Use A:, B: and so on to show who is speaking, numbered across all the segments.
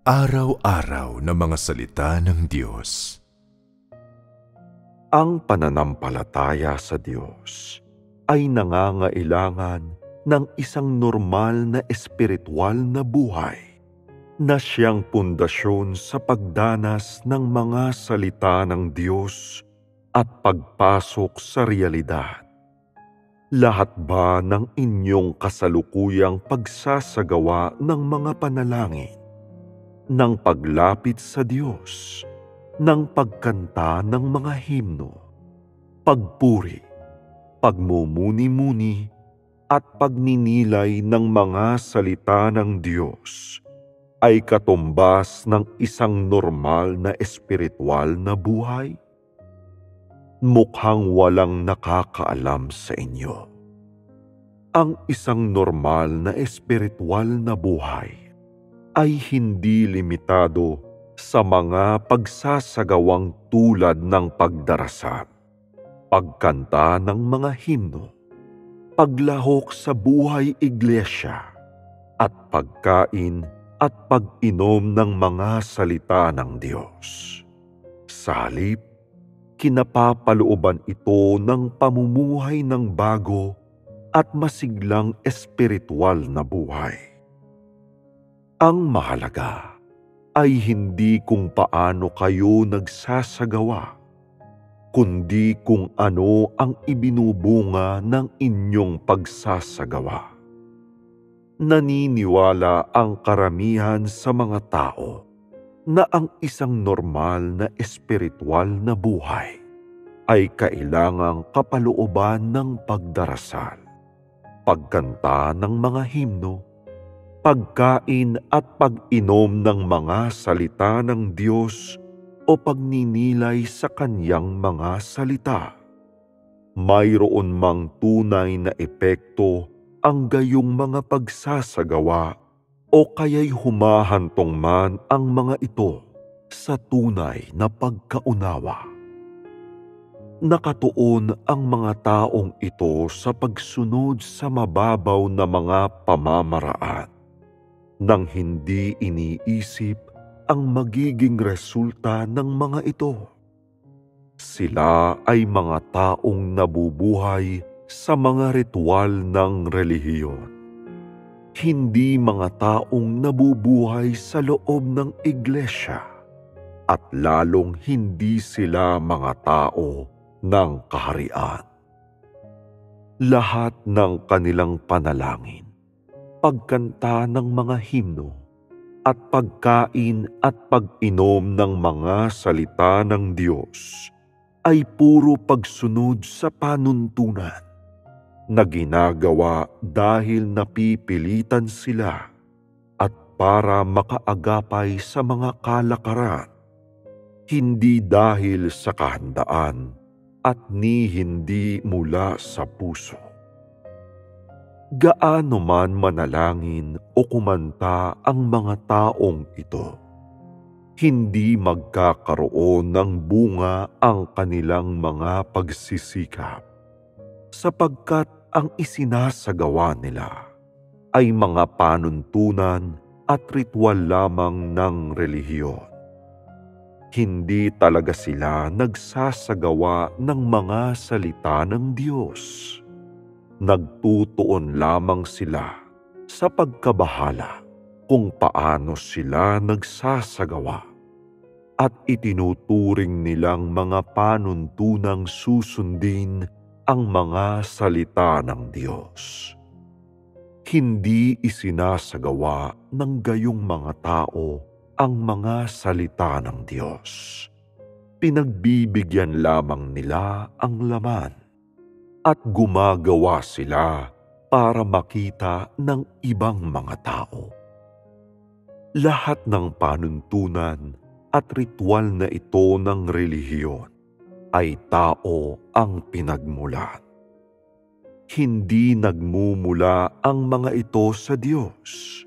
A: Araw-araw na mga salita ng Diyos.
B: Ang pananampalataya sa Diyos ay nangangailangan ng isang normal na espiritual na buhay na siyang pundasyon sa pagdanas ng mga salita ng Diyos at pagpasok sa realidad. Lahat ba ng inyong kasalukuyang pagsasagawa ng mga panalangin, ng paglapit sa Diyos, ng pagkanta ng mga himno, pagpuri, pagmumuni-muni, at pagninilay ng mga salita ng Diyos ay katumbas ng isang normal na espiritual na buhay? Mukhang walang nakakaalam sa inyo. Ang isang normal na espiritual na buhay ay hindi limitado sa mga pagsasagawang tulad ng pagdarasal, pagkanta ng mga himno, paglahok sa buhay iglesia, at pagkain at pag-inom ng mga salita ng Diyos. Sa halip, kinapapalooban ito ng pamumuhay ng bago at masiglang espiritual na buhay. Ang mahalaga ay hindi kung paano kayo nagsasagawa, kundi kung ano ang ibinubunga ng inyong pagsasagawa. Naniniwala ang karamihan sa mga tao na ang isang normal na espiritual na buhay ay kailangang kapalooban ng pagdarasal, pagkanta ng mga himno, pagkain at pag-inom ng mga salita ng Diyos o pagninilay sa Kanyang mga salita. Mayroon mang tunay na epekto ang gayong mga pagsasagawa o kaya'y humahantong man ang mga ito sa tunay na pagkaunawa. Nakatuon ang mga taong ito sa pagsunod sa mababaw na mga pamamaraan nang hindi iniisip ang magiging resulta ng mga ito. Sila ay mga taong nabubuhay sa mga ritual ng relihiyon. Hindi mga taong nabubuhay sa loob ng iglesia, at lalong hindi sila mga tao ng kaharian. Lahat ng kanilang panalangin, pagkanta ng mga himno, at pagkain at pag-inom ng mga salita ng Diyos ay puro pagsunod sa panuntunan na ginagawa dahil napipilitan sila at para makaagapay sa mga kalakaran, hindi dahil sa kahandaan at ni hindi mula sa puso. Gaano man manalangin o kumanta ang mga taong ito, hindi magkakaroon ng bunga ang kanilang mga pagsisikap, sapagkat ang isinasagawa nila ay mga panuntunan at ritual lamang ng relihiyon. Hindi talaga sila nagsasagawa ng mga salita ng Diyos. Nagtutuon lamang sila sa pagkabahala kung paano sila nagsasagawa at itinuturing nilang mga panuntunang susundin ang mga salita ng Diyos. Hindi isinasagawa ng gayong mga tao ang mga salita ng Diyos. Pinagbibigyan lamang nila ang laman at gumagawa sila para makita ng ibang mga tao. Lahat ng panuntunan at ritual na ito ng relihiyon ay tao ang pinagmulan. Hindi nagmumula ang mga ito sa Diyos.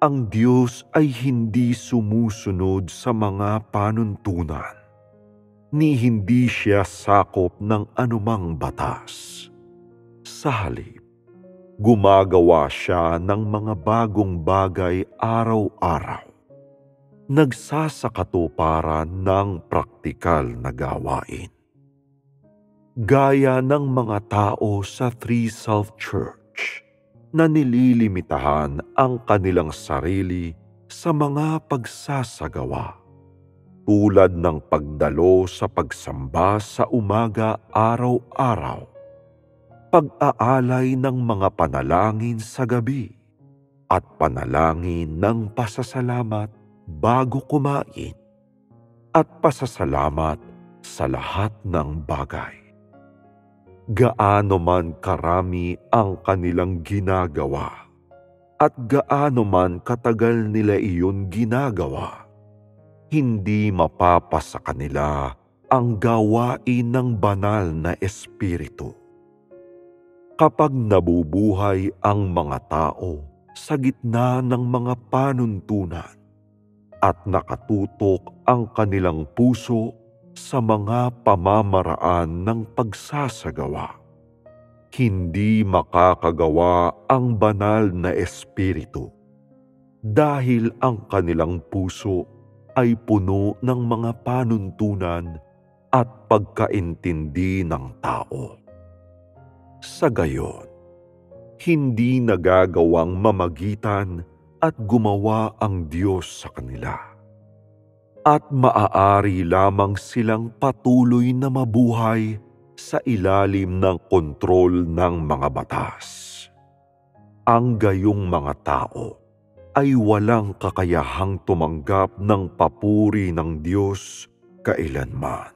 B: Ang Diyos ay hindi sumusunod sa mga panuntunan, ni hindi siya sakop ng anumang batas. Sa halip, gumagawa siya ng mga bagong bagay araw-araw nagsasakatuparan ng praktikal na gawain. Gaya ng mga tao sa Three Self Church na nililimitahan ang kanilang sarili sa mga pagsasagawa, tulad ng pagdalo sa pagsamba sa umaga araw-araw, pag-aalay ng mga panalangin sa gabi, at panalangin ng pasasalamat bago kumain, at pasasalamat sa lahat ng bagay. Gaano man karami ang kanilang ginagawa, at gaano man katagal nila iyon ginagawa, hindi mapapa sa kanila ang gawain ng banal na Espiritu. Kapag nabubuhay ang mga tao sa gitna ng mga panuntunan at nakatutok ang kanilang puso sa mga pamamaraan ng pagsasagawa, hindi makakagawa ang banal na Espiritu dahil ang kanilang puso ay puno ng mga panuntunan at pagkaintindi ng tao. Sa gayon, hindi nagagawang mamagitan at gumawa ang Diyos sa kanila. At maaari lamang silang patuloy na mabuhay sa ilalim ng kontrol ng mga batas. Ang gayong mga tao ay walang kakayahang tumanggap ng papuri ng Diyos kailanman.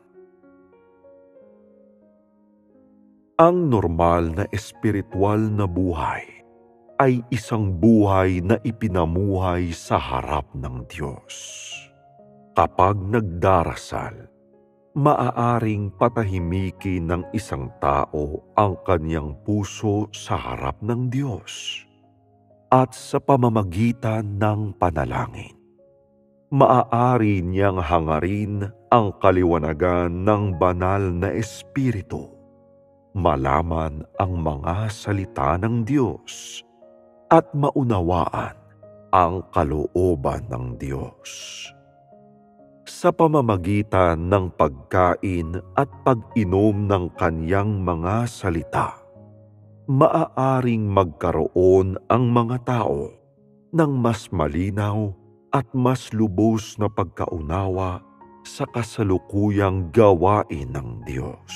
B: Ang normal na espiritual na buhay ay isang buhay na ipinamuhay sa harap ng Diyos. Kapag nagdarasal, maaaring patahimikin ng isang tao ang kanyang puso sa harap ng Diyos at sa pamamagitan ng panalangin. Maaari niyang hangarin ang kaliwanagan ng banal na Espiritu, malaman ang mga salita ng Diyos, at maunawaan ang kalooban ng Diyos. Sa pamamagitan ng pagkain at pag-inom ng kaniyang mga salita, maaaring magkaroon ang mga tao ng mas malinaw at mas lubos na pagkaunawa sa kasalukuyang gawain ng Diyos.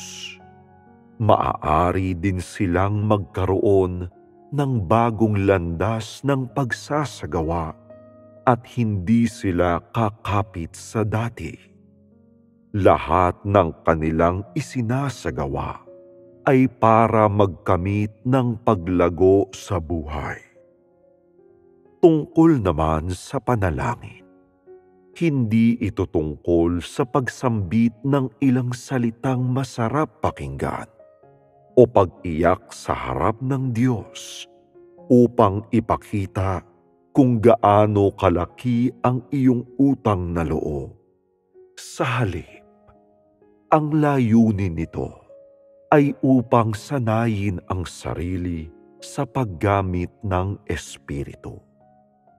B: Maaari din silang magkaroon ng bagong landas ng pagsasagawa at hindi sila kakapit sa dati. Lahat ng kanilang isinasagawa ay para magkamit ng paglago sa buhay. Tungkol naman sa panalangin, hindi ito tungkol sa pagsambit ng ilang salitang masarap pakinggan o pag-iyak sa harap ng Diyos upang ipakita kung gaano kalaki ang iyong utang na loob. Sa halip, ang layunin nito ay upang sanayin ang sarili sa paggamit ng Espiritu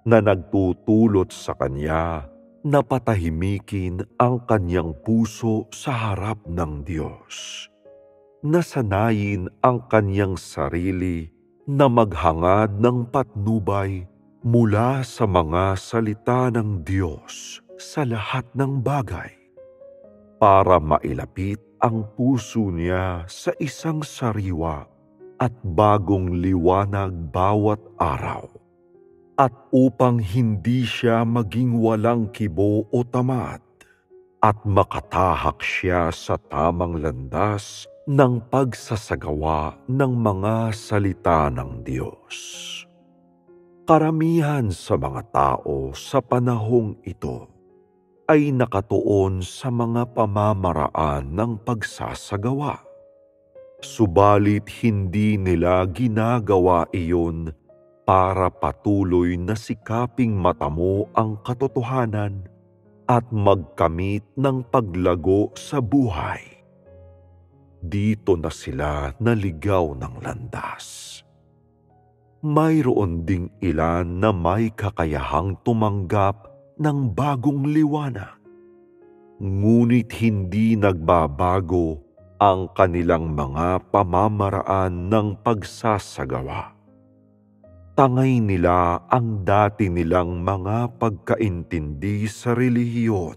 B: na nagtutulot sa Kanya na patahimikin ang Kanyang puso sa harap ng Diyos. Nasanayin ang Kanyang sarili na maghangad ng patnubay mula sa mga salita ng Diyos sa lahat ng bagay para mailapit ang puso niya sa isang sariwa at bagong liwanag bawat araw, at upang hindi siya maging walang kibo o tamad at makatahak siya sa tamang landas ng pagsasagawa ng mga salita ng Diyos. Karamihan sa mga tao sa panahong ito ay nakatuon sa mga pamamaraan ng pagsasagawa. Subalit hindi nila ginagawa iyon para patuloy na sikaping matamo ang katotohanan at magkamit ng paglago sa buhay. Dito na sila naligaw ng landas. Mayroon ding ilan na may kakayahang tumanggap ng bagong liwanag. Ngunit hindi nagbabago ang kanilang mga pamamaraan ng pagsasagawa. Tangay nila ang dati nilang mga pagkaintindi sa relihiyon,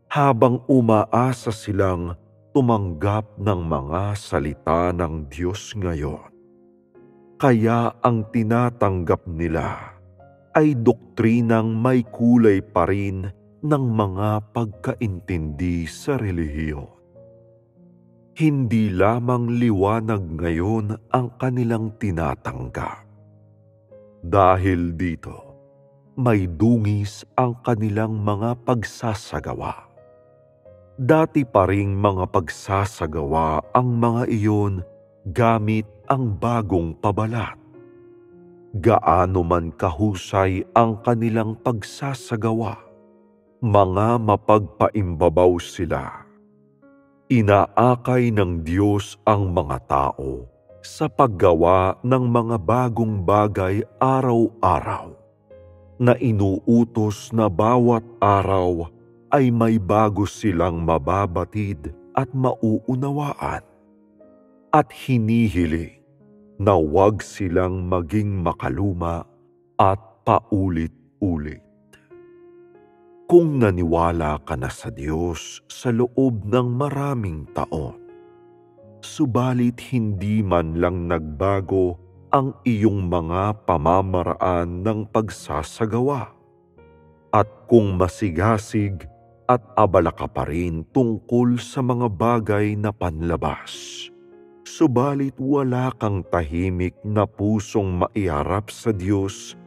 B: habang umaasa silang tumanggap ng mga salita ng Diyos ngayon. Kaya ang tinatanggap nila ay doktrinang may kulay pa rin ng mga pagkaintindi sa relihiyon. Hindi lamang liwanag ngayon ang kanilang tinatanggap. Dahil dito, may dungis ang kanilang mga pagsasagawa. Dati pa ring mga pagsasagawa ang mga iyon gamit ang bagong pabalat. Gaano man kahusay ang kanilang pagsasagawa, mga mapagpaimbabaw sila. Inaakay ng Diyos ang mga tao sa paggawa ng mga bagong bagay araw-araw, na inuutos na bawat araw ay may bago silang mababatid at mauunawaan, at hinihiling na huwag silang maging makaluma at paulit-ulit. Kung naniwala ka na sa Diyos sa loob ng maraming taon, subalit hindi man lang nagbago ang iyong mga pamamaraan ng pagsasagawa, at kung masigasig at abala ka pa rin tungkol sa mga bagay na panlabas, subalit wala kang tahimik na pusong maiharap sa Diyos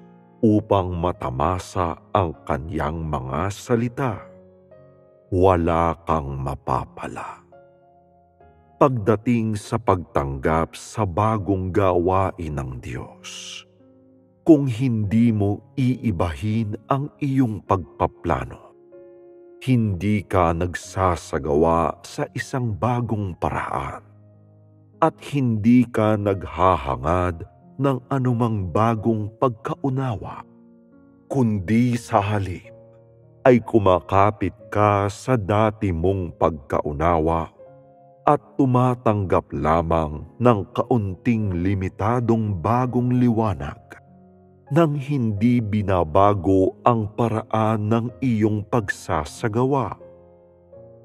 B: upang matamasa ang kanyang mga salita, wala kang mapapala. Pagdating sa pagtanggap sa bagong gawain ng Diyos, kung hindi mo iibahin ang iyong pagpaplano, hindi ka nagsasagawa sa isang bagong paraan, at hindi ka naghahangad ng anumang bagong pagkaunawa, kundi sa halip ay kumakapit ka sa dati mong pagkaunawa at tumatanggap lamang ng kaunting limitadong bagong liwanag, nang hindi binabago ang paraan ng iyong pagsasagawa.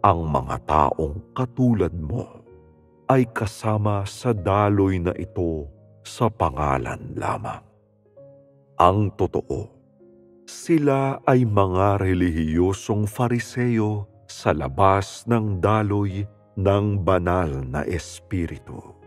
B: Ang mga taong katulad mo ay kasama sa daloy na ito sa pangalan lamang. Ang totoo, sila ay mga relihiyosong Fariseo sa labas ng daloy ng banal na Espiritu.